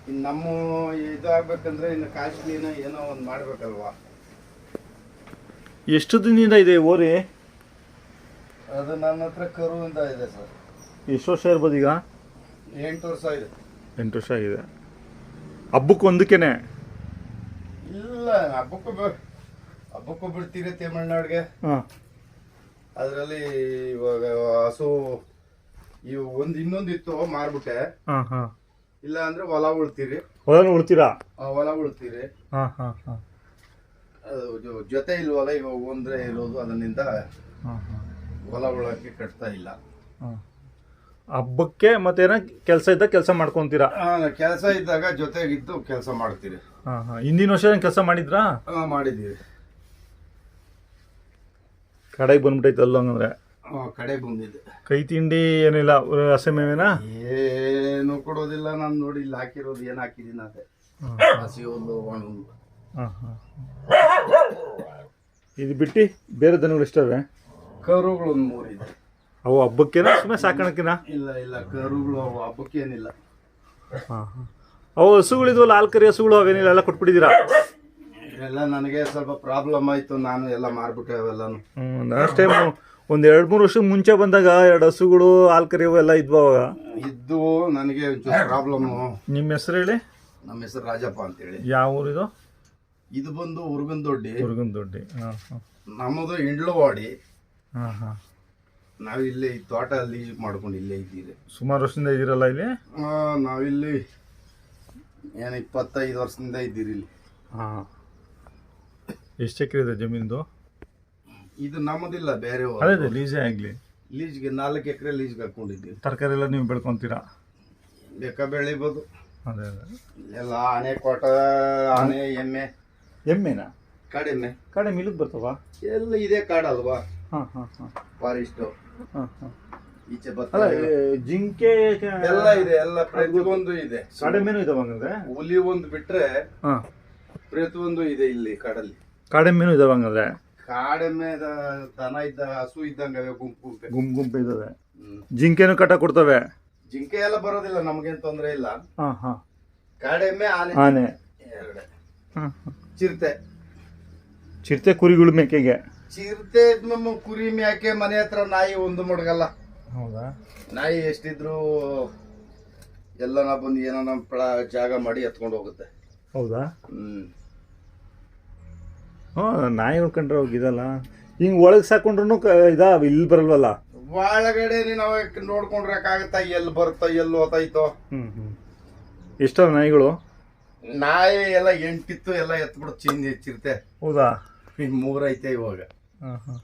ಇನ್ನು ನಮ್ಮ ಇದಾಗಬೇಕಂದ್ರೆ ಇನ್ನು ಕಾಸ್ಟ್ಲಿನ ಏನೋ ಒಂದು ಮಾಡಬೇಕಲ್ವಾ. ಎಷ್ಟು ದಿನದಿಂದ ಇದೆ ಓರಿ? ಅದು ನನ್ನ ಹತ್ರ ಕರುವಿಂದ ಇದೆ ಸರ್. ಎಷ್ಟು ವರ್ಷ ಇರ್ಬೋದು ಈಗ? 8 ವರ್ಷ ಇದೆ. 8 ವರ್ಷ ಆಗಿದೆ. ಹಬ್ಬಕ್ಕೆ ಒಂದಕ್ಕೇನೆ? ಇಲ್ಲ, ಹಬ್ಬಕ್ಕೂ ಬಿಡ್ತೀರಿ ತಮಿಳ್ನಾಡಿಗೆ. ಹಾಂ. ಅದರಲ್ಲಿ ಇವಾಗ ಹಸು ಇನ್ನೊಂದು ಇತ್ತು, ಮಾರ್ಬಿಟ್ಟೆ. ಹಾಂ ಹಾಂ. ಇಲ್ಲ ಅಂದ್ರೆ ಹೊಲ ಉಳ್ತೀರಿ. ಹೊಲನೂ ಉಳ್ತೀರಾ? ಹೊಲ ಉಳ್ತೀರಿ. ಹಾಂ ಹಾಂ ಹಾಂ. ಅದು ಜೊತೆ ಇಲ್ವಲ್ಲ, ಇವಾಗ ಒಂದ್ರೆ ಇರೋದು, ಅದನ್ನಿಂದ ಹಾಂ ಹಾಂ. ಹೊಲ ಉಳಕ್ಕೆ ಕಟ್ತಾ ಇಲ್ಲ. ಹಾಂ. ಹಬ್ಬಕ್ಕೆ ಮತ್ತೇನೋ ಕೆಲಸ ಇದ್ದಾಗ ಕೆಲಸ ಮಾಡ್ಕೊತೀರಾ? ಕೆಲಸ ಇದ್ದಾಗ ಜೊತೆಗಿದ್ದು ಕೆಲಸ ಮಾಡ್ತೀರಿ. ಹಾಂ ಹಾಂ. ಹಿಂದಿನ ವರ್ಷ ಕೆಲಸ ಮಾಡಿದ್ರಾ? ಮಾಡಿದ್ದೀವಿ. ಕಡೆಗೆ ಬಂದ್ಬಿಟ್ಟೈತೆ ಅಲ್ಲ ಹಂಗಂದ್ರೆ? ಕಡೆ ಬಂದಿದೆ. ಕೈ ತಿಂಡಿ ಏನಿಲ್ಲ, ಹಸೆ ಮೇವೇನಾ? ಏನು ಕೊಡೋದಿಲ್ಲ. ನಾನು ನೋಡಿ ಇಲ್ಲಿ ಹಾಕಿರೋದು ಏನು ಹಾಕಿದ್ದೀನಿ ಅದೇ, ಹಸಿ ಹುಲ್ಲು, ಒಣ ಹುಲ್ಲು. ಹಾಂ ಹಾಂ. ಇದು ಬಿಟ್ಟು ಬೇರೆ ದನಗಳು ಇಷ್ಟವೆ? ಕರುಗಳು ಒಂದು 3 ಇದೆ. ಅವು ಹಬ್ಬಕ್ಕೇನ ಸುಮ್ಮನೆ ಸಾಕಾಣಕ್ಕಿನ? ಇಲ್ಲ, ಕರುಗಳು ಅವು ಹಬ್ಬಕ್ಕೇನಿಲ್ಲ. ಹಾಂ ಹಾಂ. ಅವು ಹಸುಗಳಿದ್ವಲ್ಲ, ಹಾಲು ಕರಿ ಹಸುಗಳು, ಅವೇನಿಲ್ಲ, ಎಲ್ಲ ಕೊಟ್ಬಿಟ್ಟಿದ್ದೀರಾ? ಎಲ್ಲ ನನಗೆ ಸ್ವಲ್ಪ ಪ್ರಾಬ್ಲಮ್ ಆಯಿತು, ನಾನು ಎಲ್ಲ ಮಾರ್ಬಿಟ್ಟೆ ಅವೆಲ್ಲನು. ಲಾಸ್ಟ್ ಟೈಮ್ ಒಂದು 2-3 ವರ್ಷ ಮುಂಚೆ ಬಂದಾಗ 2 ಹಸುಗಳು, ಹಾಲು ಕರಿಯವು ಎಲ್ಲ ಇದ್ವು ಅವಾಗ? ಇದ್ದು. ನನಗೆ ಒಂಚೂರು ಪ್ರಾಬ್ಲಮ್ಮು. ನಿಮ್ಮ ಹೆಸರು ಹೇಳಿ? ನಮ್ಮ ಹೆಸರು ರಾಜಪ್ಪ ಅಂತೇಳಿ. ಯಾವ ಊರಿದು? ಇದು ಬಂದು ಉರ್ಗನದೊಡ್ಡಿ. ಉರ್ಗನದೊಡ್ಡಿ. ಹಾಂ ಹಾಂ. ನಮ್ಮದು ಇಂಡ್ಲವಾಡಿ. ಹಾಂ ಹಾಂ. ನಾವು ಇಲ್ಲೇ ಈ ತೋಟ ಲೀಸ್ ಮಾಡ್ಕೊಂಡು ಇಲ್ಲೇ ಇದ್ದೀವಿ. ಸುಮಾರು ವರ್ಷದಿಂದ ಇದ್ದೀರಲ್ಲ ಇಲ್ಲಿ? ನಾವಿಲ್ಲಿ ಏನು 25 ವರ್ಷದಿಂದ ಇದ್ದೀರಿ ಇಲ್ಲಿ. ಹಾಂ. ಎಷ್ಟು ಎಕರೆ ಇದೆ ಜಮೀನು? ಇದು ನಮ್ಮದಿಲ್ಲ, ಬೇರೆ. ಅದೇ ಲೀಸೇ ಆಗಲಿ. ಲೀಸ್ಗೆ 4 ಎಕರೆ ಲೀಸ್ಗೆ ಹಾಕೊಂಡಿದ್ದೀವಿ. ತರಕಾರಿ ಎಲ್ಲ ನೀವು ಬೆಳ್ಕೊತೀರಾ? ಬೇಕಾ ಬೆಳಿಬೋದು. ಅದೇ ಅದೇ. ಎಲ್ಲ ಆನೆ, ಕೊಟ, ಆನೆ, ಎಮ್ಮೆನಾ? ಕಾಡೆಮ್ಮೆ. ಕಾಡೆಮ್ಮೆ ಇಲ್ಲಿಗೆ ಬರ್ತಾವ? ಎಲ್ಲ ಇದೇ ಕಾಡಲ್ವಾ? ಹಾಂ ಹಾಂ ಹಾಂ. ಫಾರೆಸ್ಟು. ಹಾಂ ಹಾಂ. ಈಚೆ ಅಲ್ಲ, ಬರ್ತದೆ. ಜಿಂಕೆ ಎಲ್ಲ ಇದೆ, ಎಲ್ಲ ಪ್ರತಿಯೊಂದು ಇದೆ. ಕಾಡೆಮ್ಮೆನೂ ಇದಾವ ಹಂಗಂದ್ರೆ? ಹುಲಿ ಒಂದು ಬಿಟ್ರೆ ಹಾಂ, ಪ್ರತಿಯೊಂದು ಇದೆ ಇಲ್ಲಿ ಕಾಡಲ್ಲಿ. ಕಾಡೆಮ್ಮೆನೂ ಇದಾವ ಹಂಗಂದ್ರೆ? ಕಾಡೆಮ್ಮೆ ದನ ಇದ್ದ, ಹಸು ಇದ್ದಂಗೆ ಗುಂಪು ಗುಂಪು ಇದಾವೆ. ಜಿಂಕೆನೂ ಕಟ ಕೊಡ್ತವೆ? ಜಿಂಕೆ ಎಲ್ಲ ಬರೋದಿಲ್ಲ, ನಮಗೇನು ತೊಂದರೆ ಇಲ್ಲ. ಹಾಂ ಹಾಂ. ಕಾಡೆಮ್ಮೆ, ಆನೆ ಎರಡೇ. ಹಾಂ. ಚಿರತೆ, ಕುರಿಗಳು, ಮೇಕೆಗೆ? ಚಿರತೆ ನಮ್ಮ ಕುರಿ ಮ್ಯಾಕೆ. ಮನೆ ಹತ್ರ ನಾಯಿ ಒಂದು ಮಡಗಲ್ಲ. ಹೌದಾ? ನಾಯಿ ಎಷ್ಟಿದ್ರು ಎಲ್ಲ ಬಂದು ಏನೋ ಜಾಗ ಮಾಡಿ ಎತ್ಕೊಂಡು ಹೋಗುತ್ತೆ. ಹೌದಾ? ನಾಯಿಗಳು ಕಂಡ್ರೆ ಹೋಗಿದಲ್ಲ. ಹಿಂಗೆ ಒಳಗೆ ಸಾಕೊಂಡ್ರು ಇಲ್ಲಿ ಬರಲ್ವಲ್ಲ? ಒಳಗಡೆ ನಾವು ನೋಡ್ಕೊಂಡ್ರಕ್ಕಾಗತ್ತಾ? ಎಲ್ಲಿ ಬರುತ್ತೋ, ಎಲ್ಲಿ ಹೋತಾಯ್ತೋ. ಎಷ್ಟ ನಾಯಿಗಳು? ನಾಯಿ ಎಲ್ಲ 8 ಇತ್ತು, ಎಲ್ಲ ಎತ್ಬಿಟ್ಟು ಚಿರತೆ. ಹೌದಾ? 3 ಐತೆ ಇವಾಗ. ಹಾಂ ಹಾಂ.